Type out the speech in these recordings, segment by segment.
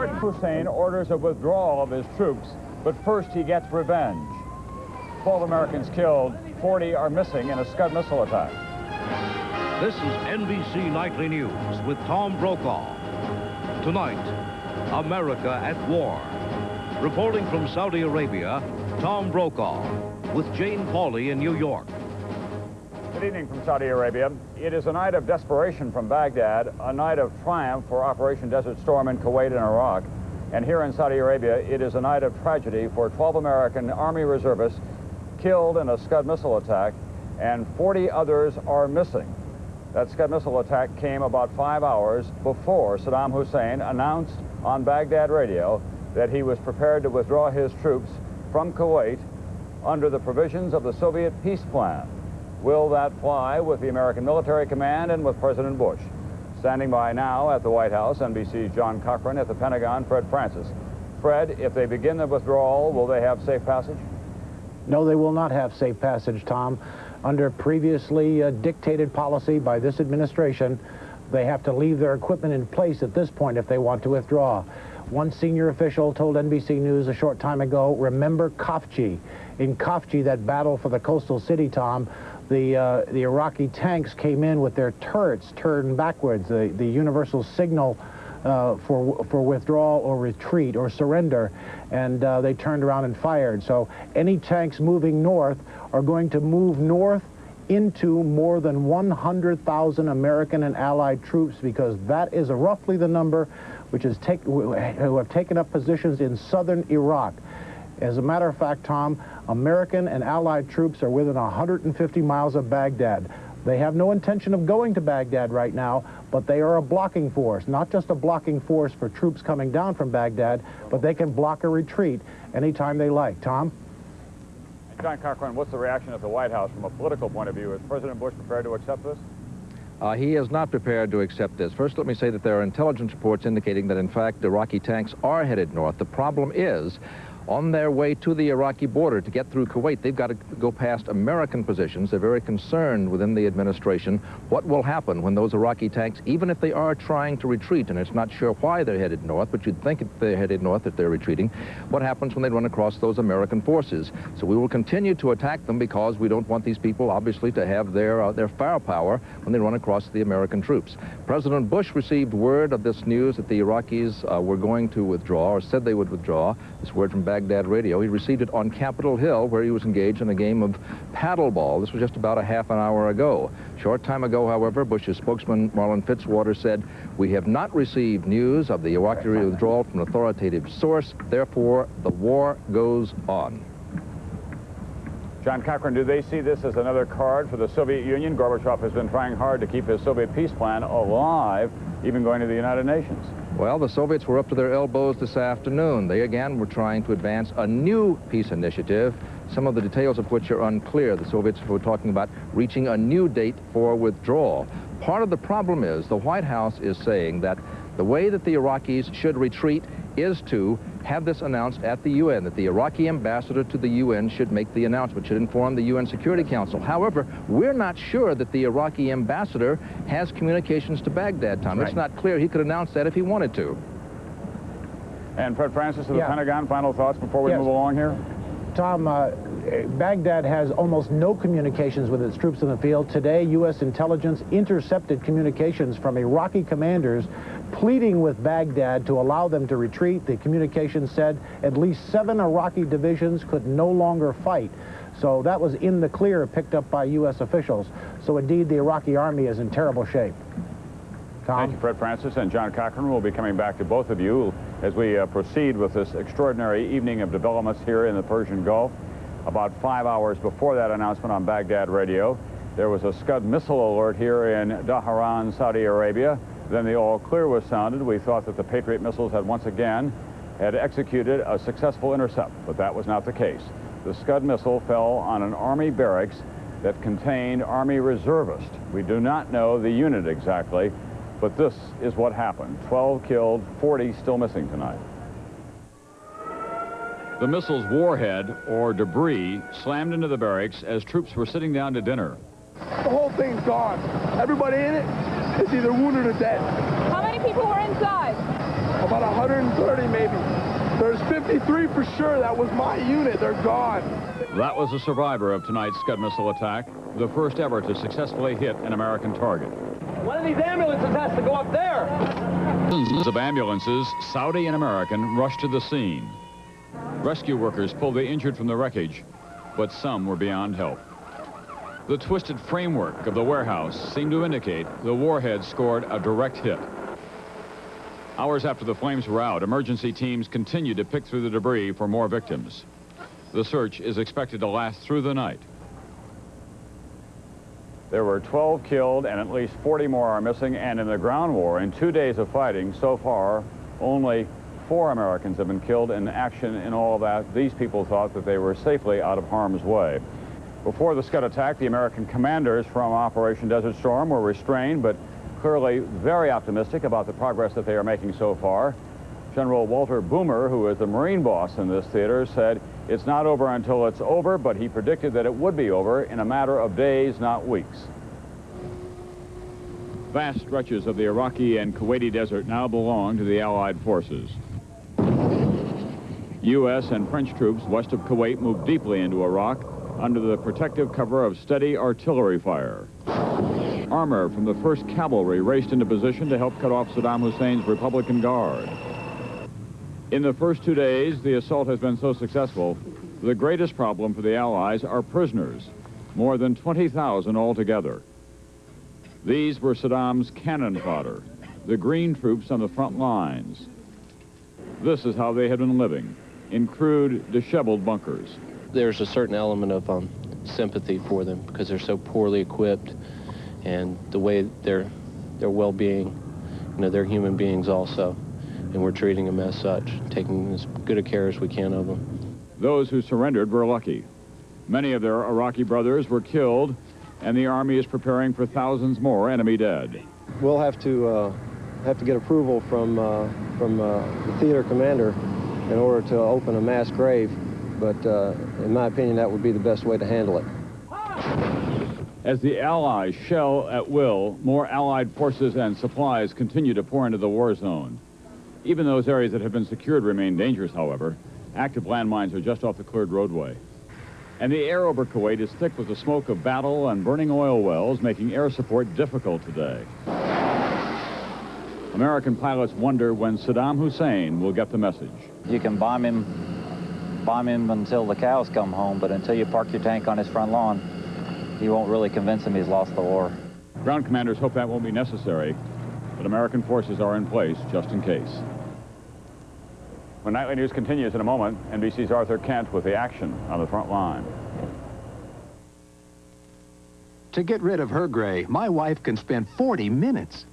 Saddam Hussein orders a withdrawal of his troops, but first he gets revenge. 12 Americans killed, 40 are missing in a Scud missile attack. This is NBC Nightly News with Tom Brokaw. Tonight, America at war. Reporting from Saudi Arabia, Tom Brokaw with Jane Pauley in New York. Good evening from Saudi Arabia. It is a night of desperation from Baghdad, a night of triumph for Operation Desert Storm in Kuwait and Iraq. And here in Saudi Arabia, it is a night of tragedy for 12 American Army reservists killed in a Scud missile attack, and 40 others are missing. That Scud missile attack came about 5 hours before Saddam Hussein announced on Baghdad radio that he was prepared to withdraw his troops from Kuwait under the provisions of the Soviet peace plan. Will that fly with the American military command and with President Bush? Standing by now at the White House, NBC's John Cochran, at the Pentagon, Fred Francis. Fred, if they begin the withdrawal, will they have safe passage? No, they will not have safe passage, Tom. Under previously dictated policy by this administration, they have to leave their equipment in place at this point if they want to withdraw. One senior official told NBC News a short time ago, remember Khafji. In Khafji, that battle for the coastal city, Tom, the Iraqi tanks came in with their turrets turned backwards, the universal signal for withdrawal or retreat or surrender, and they turned around and fired. So any tanks moving north are going to move north into more than 100,000 American and Allied troops, because that is roughly the number which is who have taken up positions in southern Iraq. As a matter of fact, Tom, American and Allied troops are within 150 miles of Baghdad. They have no intention of going to Baghdad right now, but they are a blocking force, not just a blocking force for troops coming down from Baghdad, but they can block a retreat anytime they like. Tom? And John Cochran, what's the reaction at the White House from a political point of view? Is President Bush prepared to accept this? He is not prepared to accept this. First, let me say that there are intelligence reports indicating that, in fact, Iraqi tanks are headed north. The problem is, on their way to the Iraqi border to get through Kuwait, they've got to go past American positions. They're very concerned within the administration what will happen when those Iraqi tanks, even if they are trying to retreat, and it's not sure why they're headed north, but you'd think if they're headed north if they're retreating, what happens when they run across those American forces. So we will continue to attack them because we don't want these people, obviously, to have their firepower when they run across the American troops. President Bush received word of this news that the Iraqis were going to withdraw, or said they would withdraw. This word from Baghdad radio. He received it on Capitol Hill, where he was engaged in a game of paddleball. This was just about a half an hour ago. Short time ago, however, Bush's spokesman, Marlon Fitzwater, said, "We have not received news of the Iraqi withdrawal from an authoritative source. Therefore, the war goes on." John Cochran, do they see this as another card for the Soviet Union? Gorbachev has been trying hard to keep his Soviet peace plan alive, even going to the United Nations. Well, the Soviets were up to their elbows this afternoon. They again were trying to advance a new peace initiative, some of the details of which are unclear. The Soviets were talking about reaching a new date for withdrawal. Part of the problem is the White House is saying that the way that the Iraqis should retreat is to have this announced at the UN, that the Iraqi ambassador to the UN should make the announcement, should inform the UN Security Council. However, we're not sure that the Iraqi ambassador has communications to Baghdad, Tom. Right. It's not clear he could announce that if he wanted to. And Fred Francis of the Pentagon, final thoughts before we move along here? Tom, Baghdad has almost no communications with its troops in the field. Today, U.S. intelligence intercepted communications from Iraqi commanders pleading with Baghdad to allow them to retreat. The communication said at least 7 Iraqi divisions could no longer fight. So that was in the clear, picked up by U.S. officials. So indeed, the Iraqi army is in terrible shape. Tom? Thank you, Fred Francis, and John Cochran. We'll be coming back to both of you as we proceed with this extraordinary evening of developments here in the Persian Gulf. About 5 hours before that announcement on Baghdad radio, there was a Scud missile alert here in Dhahran, Saudi Arabia. Then the all clear was sounded. We thought that the Patriot missiles had once again executed a successful intercept, but that was not the case. The Scud missile fell on an Army barracks that contained Army reservists. We do not know the unit exactly, but this is what happened. 12 killed, 40 still missing tonight. The missile's warhead, or debris, slammed into the barracks as troops were sitting down to dinner. The whole thing's gone. Everybody in it is either wounded or dead. How many people were inside? About 130, 53 for sure. That was my unit. They're gone. That was a survivor of tonight's Scud missile attack, the first ever to successfully hit an American target. One of these ambulances has to go up there. Dozens of ambulances, Saudi and American, rushed to the scene. Rescue workers pulled the injured from the wreckage, but some were beyond help. The twisted framework of the warehouse seemed to indicate the warhead scored a direct hit. Hours after the flames were out, emergency teams continued to pick through the debris for more victims. The search is expected to last through the night. There were 12 killed and at least 40 more are missing, and in the ground war, in 2 days of fighting, so far, only 4 Americans have been killed in action. In all of that, these people thought that they were safely out of harm's way. Before the Scud attack, the American commanders from Operation Desert Storm were restrained, but clearly very optimistic about the progress that they are making so far. General Walter Boomer, who is the Marine boss in this theater, said it's not over until it's over, but he predicted that it would be over in a matter of days, not weeks. Vast stretches of the Iraqi and Kuwaiti desert now belong to the Allied forces. U.S. and French troops west of Kuwait moved deeply into Iraq under the protective cover of steady artillery fire. Armor from the 1st Cavalry raced into position to help cut off Saddam Hussein's Republican Guard. In the first 2 days, the assault has been so successful, the greatest problem for the Allies are prisoners, more than 20,000 altogether. These were Saddam's cannon fodder, the green troops on the front lines. This is how they had been living, in crude, disheveled bunkers. There's a certain element of sympathy for them because they're so poorly equipped, and the way their well-being, you know, they're human beings also, and we're treating them as such, taking as good a care as we can of them. Those who surrendered were lucky. Many of their Iraqi brothers were killed, and the Army is preparing for thousands more enemy dead. We'll have to get approval from the theater commander in order to open a mass grave, but in my opinion, that would be the best way to handle it. As the Allies shell at will, more Allied forces and supplies continue to pour into the war zone. Even those areas that have been secured remain dangerous, however. Active landmines are just off the cleared roadway. And the air over Kuwait is thick with the smoke of battle and burning oil wells, making air support difficult today. American pilots wonder when Saddam Hussein will get the message. You can bomb him until the cows come home, but until you park your tank on his front lawn, you won't really convince him he's lost the war. Ground commanders hope that won't be necessary, but American forces are in place just in case. When Nightly News continues in a moment, NBC's Arthur Kent with the action on the front line. To get rid of her gray, my wife can spend 40 minutes.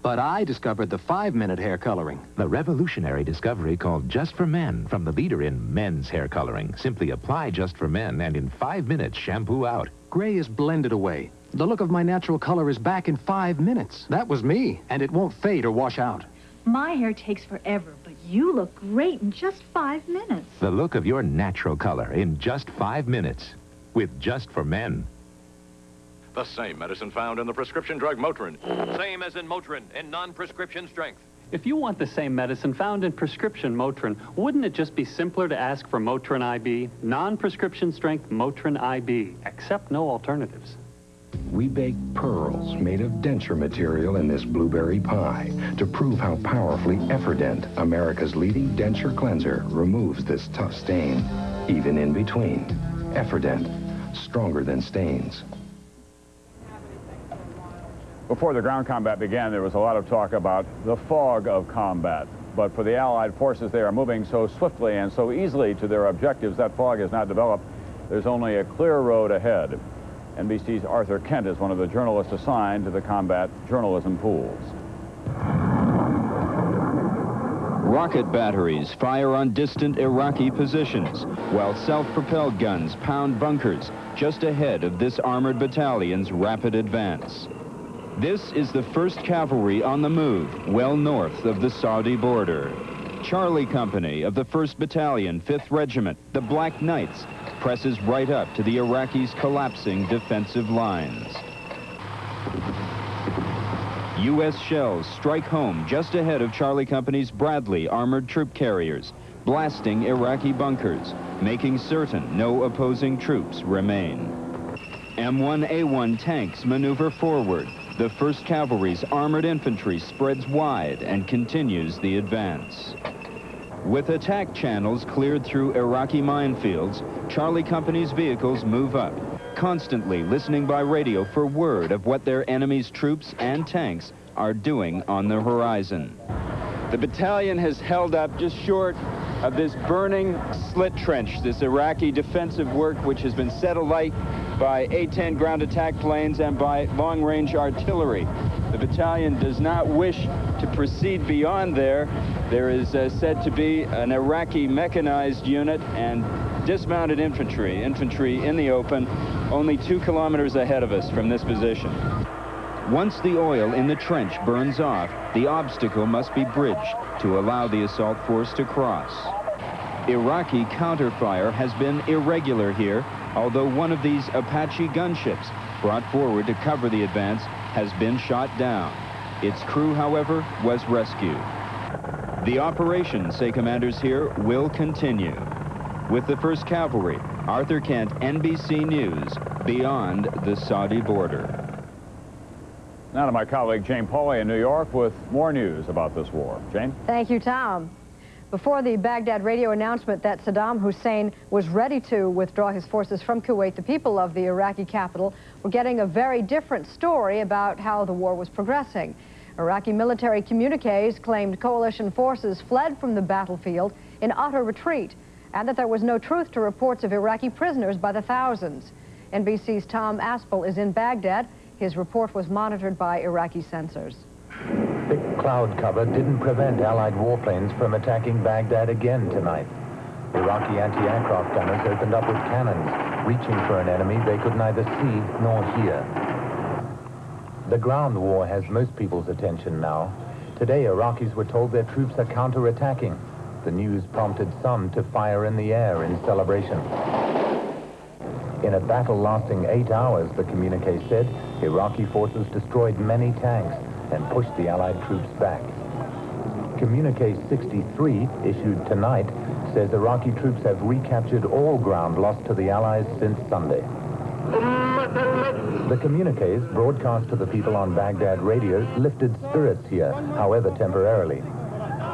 But I discovered the 5-minute hair coloring. The revolutionary discovery called Just for Men from the leader in men's hair coloring. Simply apply Just for Men and in 5 minutes shampoo out. Gray is blended away. The look of my natural color is back in 5 minutes. That was me, and it won't fade or wash out. My hair takes forever, but you look great in just 5 minutes. The look of your natural color in just 5 minutes with Just for Men. The same medicine found in the prescription drug Motrin. Same as in Motrin, in non-prescription strength. If you want the same medicine found in prescription Motrin, wouldn't it just be simpler to ask for Motrin IB? Non-prescription strength Motrin IB. Accept no alternatives. We bake pearls made of denture material in this blueberry pie to prove how powerfully Efferdent, America's leading denture cleanser, removes this tough stain, even in between. Efferdent, stronger than stains. Before the ground combat began, there was a lot of talk about the fog of combat. But for the Allied forces, they are moving so swiftly and so easily to their objectives, that fog has not developed. There's only a clear road ahead. NBC's Arthur Kent is one of the journalists assigned to the combat journalism pools. Rocket batteries fire on distant Iraqi positions, while self-propelled guns pound bunkers just ahead of this armored battalion's rapid advance. This is the 1st Cavalry on the move, well north of the Saudi border. Charlie Company of the 1st Battalion, 5th Regiment, the Black Knights, presses right up to the Iraqis' collapsing defensive lines. U.S. shells strike home just ahead of Charlie Company's Bradley armored troop carriers. blasting Iraqi bunkers, making certain no opposing troops remain. M1A1 tanks maneuver forward. The 1st Cavalry's armored infantry spreads wide and continues the advance. With attack channels cleared through Iraqi minefields, Charlie Company's vehicles move up, constantly listening by radio for word of what their enemy's troops and tanks are doing on the horizon. The battalion has held up just short of this burning slit trench, this Iraqi defensive work which has been set alight by A-10 ground attack planes and by long-range artillery. The battalion does not wish to proceed beyond there. There is said to be an Iraqi mechanized unit and dismounted infantry in the open, only 2 kilometers ahead of us from this position. Once the oil in the trench burns off, the obstacle must be bridged to allow the assault force to cross. Iraqi counterfire has been irregular here, although one of these Apache gunships brought forward to cover the advance has been shot down. Its crew, however, was rescued. The operation, say commanders here, will continue. With the 1st Cavalry, Arthur Kent, NBC News, beyond the Saudi border. Now to my colleague Jane Pauley in New York with more news about this war. Jane? Thank you, Tom. Before the Baghdad radio announcement that Saddam Hussein was ready to withdraw his forces from Kuwait, the people of the Iraqi capital were getting a very different story about how the war was progressing. Iraqi military communiques claimed coalition forces fled from the battlefield in utter retreat, and that there was no truth to reports of Iraqi prisoners by the thousands. NBC's Tom Aspel is in Baghdad. His report was monitored by Iraqi sensors. Thick cloud cover didn't prevent Allied warplanes from attacking Baghdad again tonight. Iraqi anti-aircraft gunners opened up with cannons, reaching for an enemy they could neither see nor hear. The ground war has most people's attention now. Today, Iraqis were told their troops are counter-attacking. The news prompted some to fire in the air in celebration. In a battle lasting 8 hours, the communique said, Iraqi forces destroyed many tanks and pushed the Allied troops back. Communique 63, issued tonight, says Iraqi troops have recaptured all ground lost to the Allies since Sunday. The communiques, broadcast to the people on Baghdad radio, lifted spirits here, however temporarily.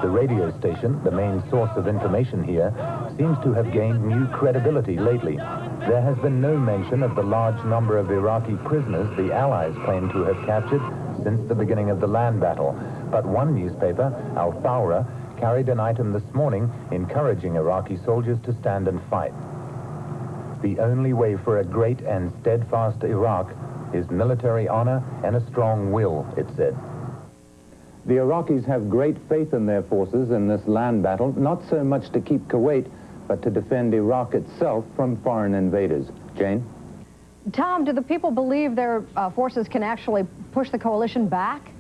The radio station, the main source of information here, seems to have gained new credibility lately. There has been no mention of the large number of Iraqi prisoners the Allies claim to have captured since the beginning of the land battle. But one newspaper, Al Thawra, carried an item this morning encouraging Iraqi soldiers to stand and fight. The only way for a great and steadfast Iraq is military honor and a strong will, it said. The Iraqis have great faith in their forces in this land battle, not so much to keep Kuwait, but to defend Iraq itself from foreign invaders. Jane? Tom, do the people believe their forces can actually push the coalition back?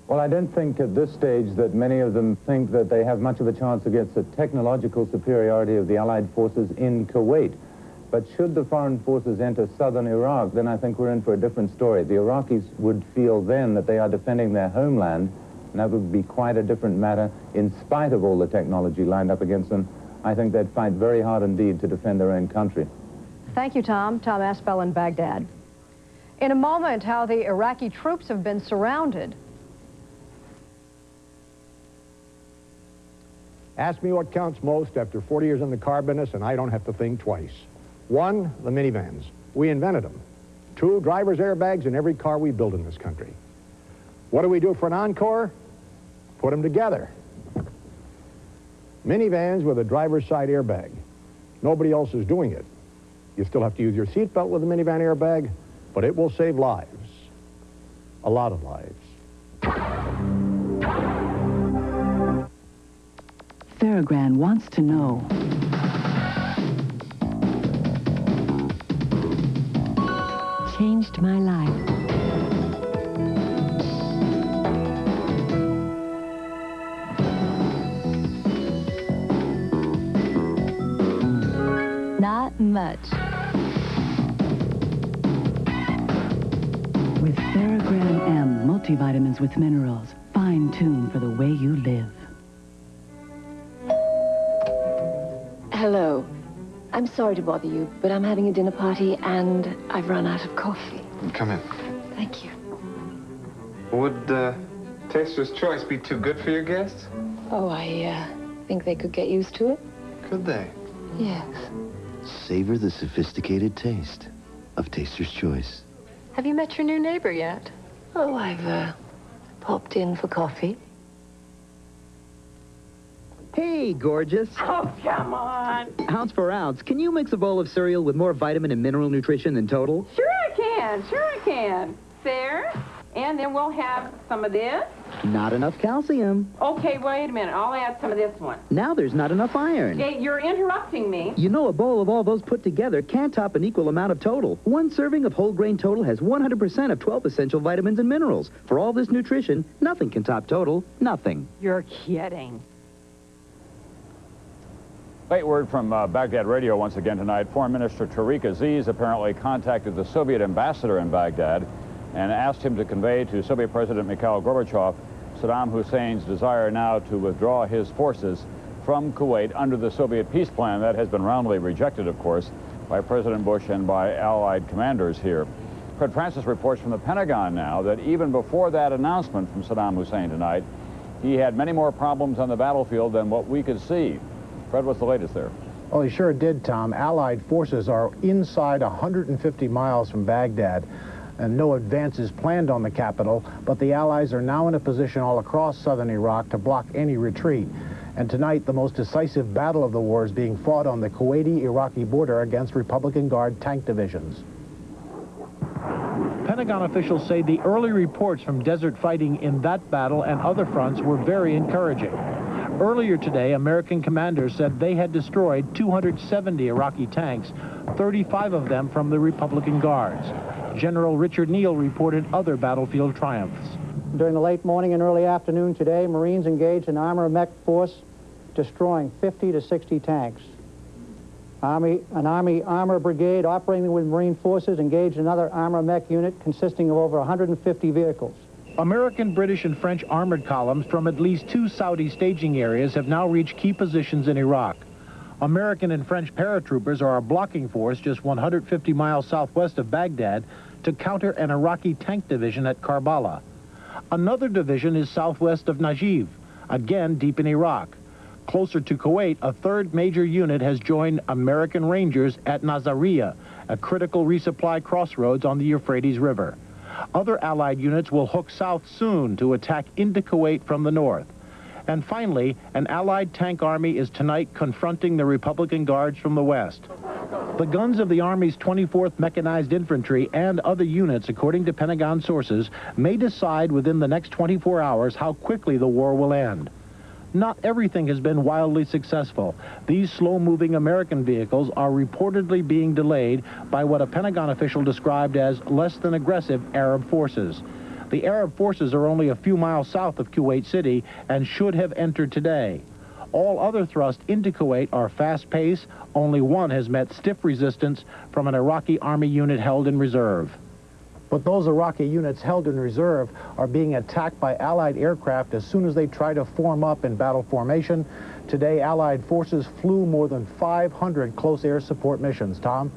Well, I don't think at this stage that many of them think that they have much of a chance against the technological superiority of the Allied forces in Kuwait. But should the foreign forces enter southern Iraq, then I think we're in for a different story. The Iraqis would feel then that they are defending their homeland, and that would be quite a different matter in spite of all the technology lined up against them. I think they'd fight very hard indeed to defend their own country. Thank you, Tom. Tom Aspel in Baghdad. In a moment, how the Iraqi troops have been surrounded. Ask me what counts most after 40 years in the car business, and I don't have to think twice. 1, the minivans. We invented them. 2, driver's airbags in every car we build in this country. What do we do for an encore? Put them together. Minivans with a driver's side airbag. Nobody else is doing it. You still have to use your seatbelt with a minivan airbag, but it will save lives. A lot of lives. Farragran wants to know. Changed my life. Not much. With Farragran M, multivitamins with minerals, fine-tuned for the way you live. I'm sorry to bother you, but I'm having a dinner party and I've run out of coffee. Come in. Thank you. Would Taster's Choice be too good for your guests? Oh, I think they could get used to it. Could they? Yes. Savor the sophisticated taste of Taster's Choice. Have you met your new neighbor yet? Oh, I've popped in for coffee. Hey, gorgeous. Oh, come on. Ounce for ounce, can you mix a bowl of cereal with more vitamin and mineral nutrition than Total? Sure I can. Sure I can. There. And then we'll have some of this. Not enough calcium. Okay, wait a minute. I'll add some of this one. Now there's not enough iron. Hey, you're interrupting me. You know a bowl of all those put together can't top an equal amount of Total. One serving of whole grain Total has 100% of 12 essential vitamins and minerals. For all this nutrition, nothing can top Total. Nothing. You're kidding. Late word from Baghdad Radio once again tonight. Foreign Minister Tariq Aziz apparently contacted the Soviet ambassador in Baghdad and asked him to convey to Soviet President Mikhail Gorbachev Saddam Hussein's desire now to withdraw his forces from Kuwait under the Soviet peace plan. That has been roundly rejected, of course, by President Bush and by Allied commanders here. Fred Francis reports from the Pentagon now that even before that announcement from Saddam Hussein tonight, he had many more problems on the battlefield than what we could see. Fred, what's the latest there? Oh, he sure did, Tom. Allied forces are inside 150 miles from Baghdad, and no advances planned on the capital, but the Allies are now in a position all across southern Iraq to block any retreat. And tonight, the most decisive battle of the war is being fought on the Kuwaiti-Iraqi border against Republican Guard tank divisions. Pentagon officials say the early reports from desert fighting in that battle and other fronts were very encouraging. Earlier today, American commanders said they had destroyed 270 Iraqi tanks, 35 of them from the Republican Guards. General Richard Neal reported other battlefield triumphs. During the late morning and early afternoon today, Marines engaged an armor mech force destroying 50 to 60 tanks. An Army armor brigade operating with Marine forces engaged another armor mech unit consisting of over 150 vehicles. American, British, and French armored columns from at least 2 Saudi staging areas have now reached key positions in Iraq. American and French paratroopers are a blocking force just 150 miles southwest of Baghdad to counter an Iraqi tank division at Karbala. Another division is southwest of Najib, again deep in Iraq. Closer to Kuwait, a third major unit has joined American Rangers at Nazariya, a critical resupply crossroads on the Euphrates River. Other Allied units will hook south soon to attack into Kuwait from the north. And finally, an Allied tank army is tonight confronting the Republican Guards from the west. The guns of the Army's 24th Mechanized Infantry and other units, according to Pentagon sources, may decide within the next 24 hours how quickly the war will end. Not everything has been wildly successful. These slow-moving American vehicles are reportedly being delayed by what a Pentagon official described as less than aggressive Arab forces. The Arab forces are only a few miles south of Kuwait City and should have entered today. All other thrusts into Kuwait are fast-paced. Only one has met stiff resistance from an Iraqi Army unit held in reserve. But those Iraqi units held in reserve are being attacked by Allied aircraft as soon as they try to form up in battle formation. Today, Allied forces flew more than 500 close air support missions. Tom?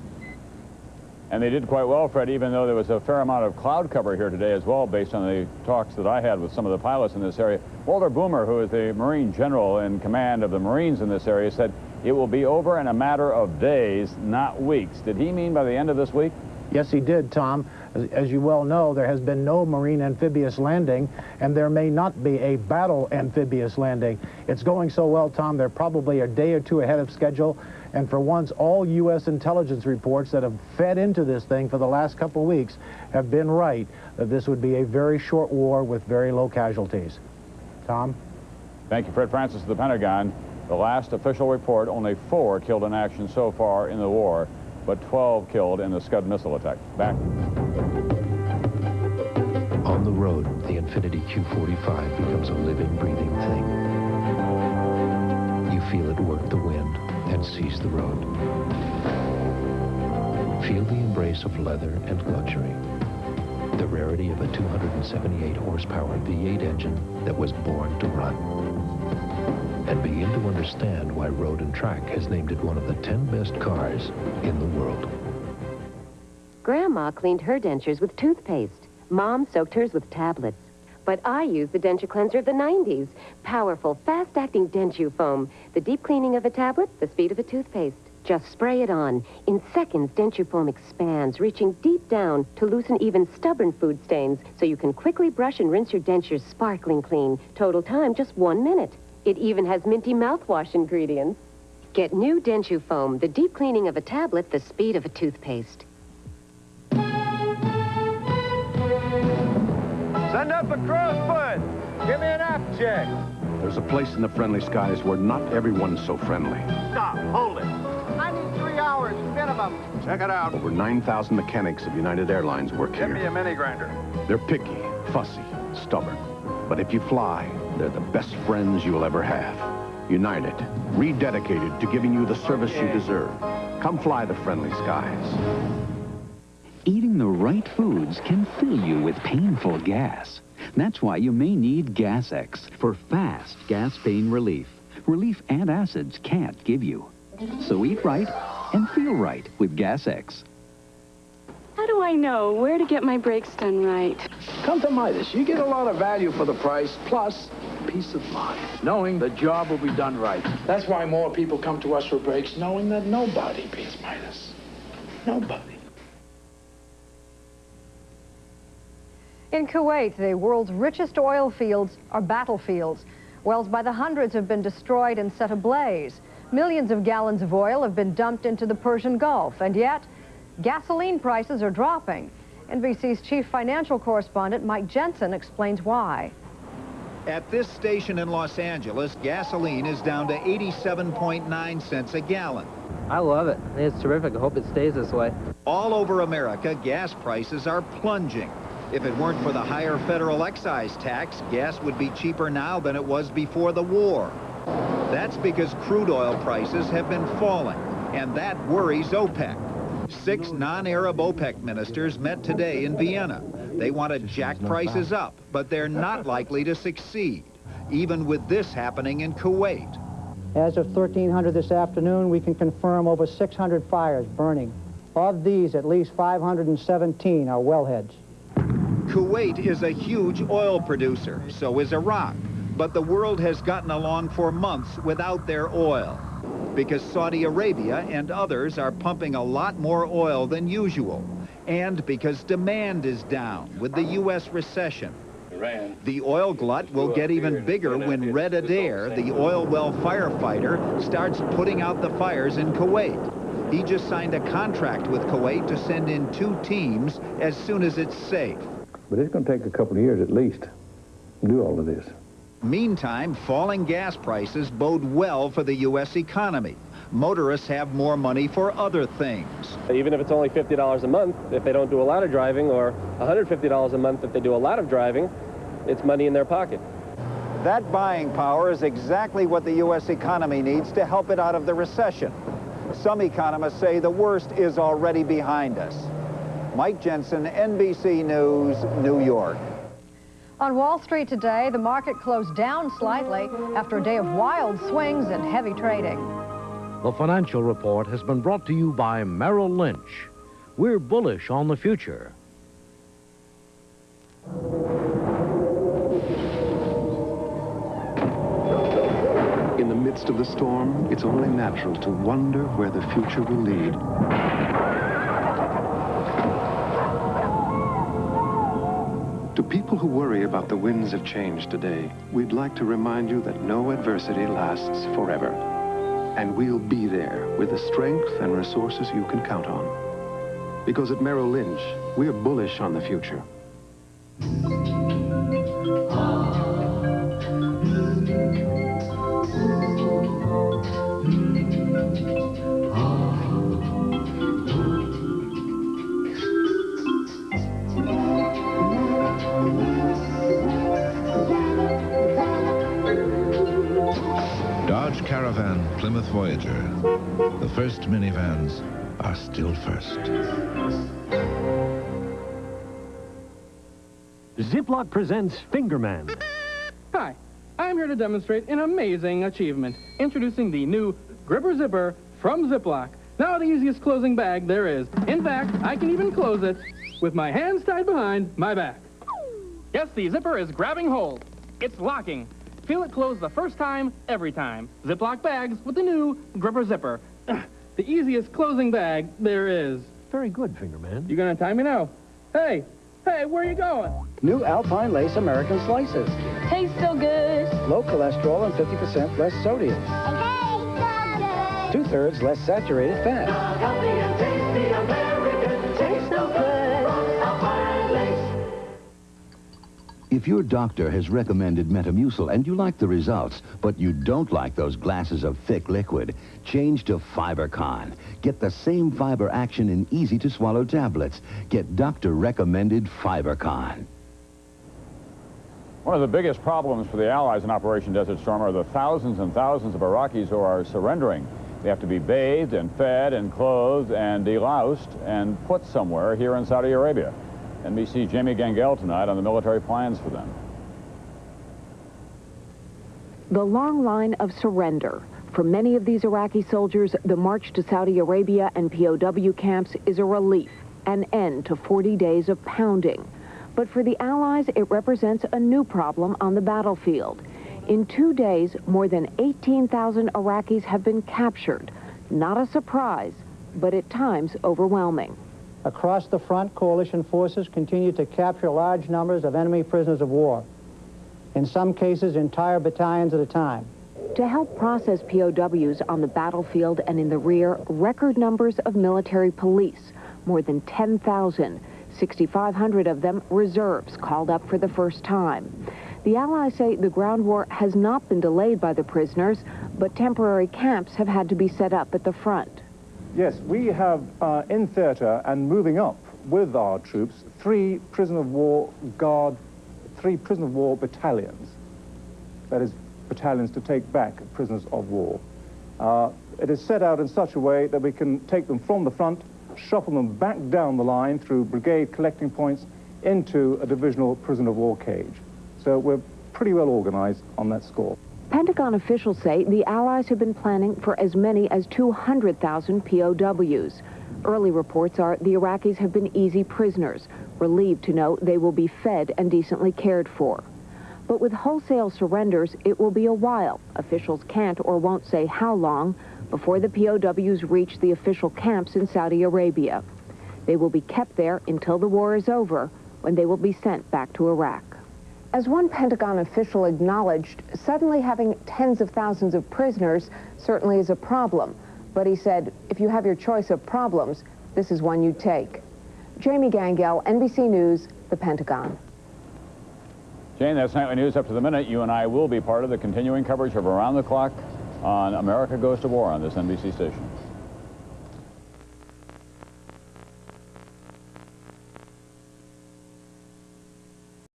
And they did quite well, Fred, even though there was a fair amount of cloud cover here today as well, based on the talks that I had with some of the pilots in this area. Walter Boomer, who is the Marine general in command of the Marines in this area, said it will be over in a matter of days, not weeks. Did he mean by the end of this week? Yes, he did, Tom. As you well know, there has been no Marine amphibious landing, and there may not be a battle amphibious landing. It's going so well, Tom, they're probably a day or two ahead of schedule. And for once, all U.S. intelligence reports that have fed into this thing for the last couple of weeks have been right, that this would be a very short war with very low casualties. Tom? Thank you, Fred Francis of the Pentagon. The last official report, only 4 killed in action so far in the war, but 12 killed in the Scud missile attack. Back. On the road, the Infiniti Q45 becomes a living, breathing thing. You feel it work the wind and seize the road. Feel the embrace of leather and luxury. The rarity of a 278 horsepower V8 engine that was born to run. And be begin to understand why Road and Track has named it one of the 10 best cars in the world. Grandma cleaned her dentures with toothpaste. Mom soaked hers with tablets. But I use the denture cleanser of the 90s. Powerful, fast-acting Denture foam. The deep cleaning of a tablet, the speed of a toothpaste. Just spray it on. In seconds, Denture foam expands, reaching deep down to loosen even stubborn food stains, so you can quickly brush and rinse your dentures sparkling clean. Total time, just 1 minute. It even has minty mouthwash ingredients. Get new Denture foam, the deep cleaning of a tablet, the speed of a toothpaste. Send up a crow's foot. Give me an app check. There's a place in the friendly skies where not everyone's so friendly. Stop. Hold it. I need 3 hours minimum. Check it out. Over 9,000 mechanics of United Airlines work here. Give me a mini grinder. They're picky, fussy, stubborn. But if you fly, they're the best friends you'll ever have. United, rededicated to giving you the service you deserve. Come fly the friendly skies. Eating the right foods can fill you with painful gas. That's why you may need Gas X for fast gas pain relief. Relief antacids can't give you. So eat right and feel right with Gas X. How do I know where to get my brakes done right? Come to Midas. You get a lot of value for the price, plus peace of mind, knowing the job will be done right. That's why more people come to us for brakes, knowing that nobody beats Midas. Nobody. In Kuwait, the world's richest oil fields are battlefields. Wells by the hundreds have been destroyed and set ablaze. Millions of gallons of oil have been dumped into the Persian Gulf, and yet gasoline prices are dropping. NBC's chief financial correspondent Mike Jensen explains why. At this station in Los Angeles, gasoline is down to 87.9 cents a gallon. I love it. It's terrific. I hope it stays this way. All over America, gas prices are plunging. If it weren't for the higher federal excise tax, gas would be cheaper now than it was before the war. That's because crude oil prices have been falling, and that worries OPEC. 6 non-Arab OPEC ministers met today in Vienna. They want to jack prices up, but they're not likely to succeed, even with this happening in Kuwait. As of 1300 this afternoon, we can confirm over 600 fires burning. Of these, at least 517 are wellheads. Kuwait is a huge oil producer, so is Iraq. But the world has gotten along for months without their oil, because Saudi Arabia and others are pumping a lot more oil than usual, and because demand is down with the U.S. recession. The oil glut will get even bigger when Red Adair, the oil well firefighter, starts putting out the fires in Kuwait. He just signed a contract with Kuwait to send in 2 teams as soon as it's safe. But it's going to take a couple of years at least to do all of this. Meantime, falling gas prices bode well for the U.S. economy. Motorists have more money for other things. Even if it's only $50 a month, if they don't do a lot of driving, or $150 a month if they do a lot of driving, it's money in their pocket. That buying power is exactly what the U.S. economy needs to help it out of the recession. Some economists say the worst is already behind us. Mike Jensen, NBC News, New York. On Wall Street today, the market closed down slightly after a day of wild swings and heavy trading. The Financial Report has been brought to you by Merrill Lynch. We're bullish on the future. In the midst of the storm, it's only natural to wonder where the future will lead. To people who worry about the winds of change today, we'd like to remind you that no adversity lasts forever. And we'll be there with the strength and resources you can count on. Because at Merrill Lynch, we're bullish on the future. Dodge Caravan Plymouth Voyager. The first minivans are still first. Ziploc presents Fingerman. Hi, I'm here to demonstrate an amazing achievement. Introducing the new Gripper Zipper from Ziploc. Now the easiest closing bag there is. In fact, I can even close it with my hands tied behind my back. Yes, the zipper is grabbing hold. It's locking. Feel it close the first time, every time. Ziploc bags with the new Gripper Zipper. The easiest closing bag there is. Very good, Fingerman. You gonna tie me now? Hey, where are you going? New Alpine Lace American Slices. Tastes so good. Low cholesterol and 50% less sodium. Two-thirds less saturated fat. Healthy and tasty American. Tastes so good. Alpine Lace. If your doctor has recommended Metamucil and you like the results, but you don't like those glasses of thick liquid, change to FiberCon. Get the same fiber action in easy-to-swallow tablets. Get doctor-recommended FiberCon. One of the biggest problems for the Allies in Operation Desert Storm are the thousands and thousands of Iraqis who are surrendering. They have to be bathed and fed and clothed and deloused and put somewhere here in Saudi Arabia. NBC's Jamie Gangel tonight on the military plans for them. The long line of surrender. For many of these Iraqi soldiers, the march to Saudi Arabia and POW camps is a relief, an end to 40 days of pounding. But for the Allies, it represents a new problem on the battlefield. In 2 days, more than 18,000 Iraqis have been captured. Not a surprise, but at times overwhelming. Across the front, coalition forces continue to capture large numbers of enemy prisoners of war. In some cases, entire battalions at a time. To help process POWs on the battlefield and in the rear, record numbers of military police, more than 10,000, 6,500 of them reserves called up for the first time. The Allies say the ground war has not been delayed by the prisoners, but temporary camps have had to be set up at the front. Yes, we have in theater and moving up with our troops, three prisoner of war battalions. That is, battalions to take back prisoners of war. It is set out in such a way that we can take them from the front, shuffle them back down the line through brigade collecting points into a divisional prisoner of war cage. So we're pretty well organized on that score. Pentagon officials say the Allies have been planning for as many as 200,000 POWs. Early reports are the Iraqis have been easy prisoners, relieved to know they will be fed and decently cared for. But with wholesale surrenders, it will be a while. Officials can't or won't say how long before the POWs reach the official camps in Saudi Arabia. They will be kept there until the war is over, when they will be sent back to Iraq. As one Pentagon official acknowledged, suddenly having tens of thousands of prisoners certainly is a problem. But he said, if you have your choice of problems, this is one you'd take. Jamie Gangel, NBC News, the Pentagon. Jane, that's Nightly News up to the minute. You and I will be part of the continuing coverage of Around the Clock on America Goes to War on this NBC station.